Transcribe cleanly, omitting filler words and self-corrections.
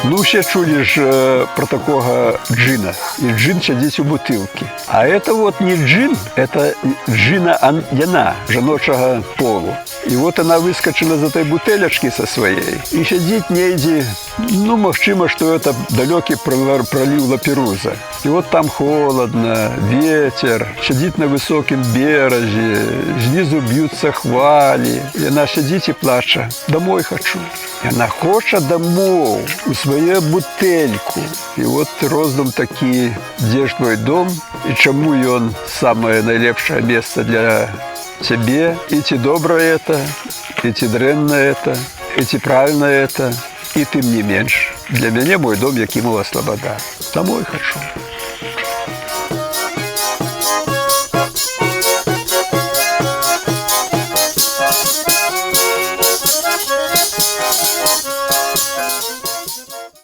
Ну, ще чули ж про такого джина. И джин сидит у бутылки. А это вот не джин, это джина яна, женочего полу. И вот она выскочила из этой бутылочки со своей. И сидит негде, ну, махчимо, что это далекий пролив Лаперуза. И вот там холодно, ветер, сидит на высоком береге, снизу бьются хвали. И она сидит и плачет: «Домой хочу». И она хочет домой, у свою бутыльку. И вот роздум такие: где ж твой дом, и чему он самое наилепшее место для тебе, и ти доброе это, и ти дренное это, и ти правильное это, и ты мне меньше. Для меня мой дом, Якимова Слобода. Домой хочу.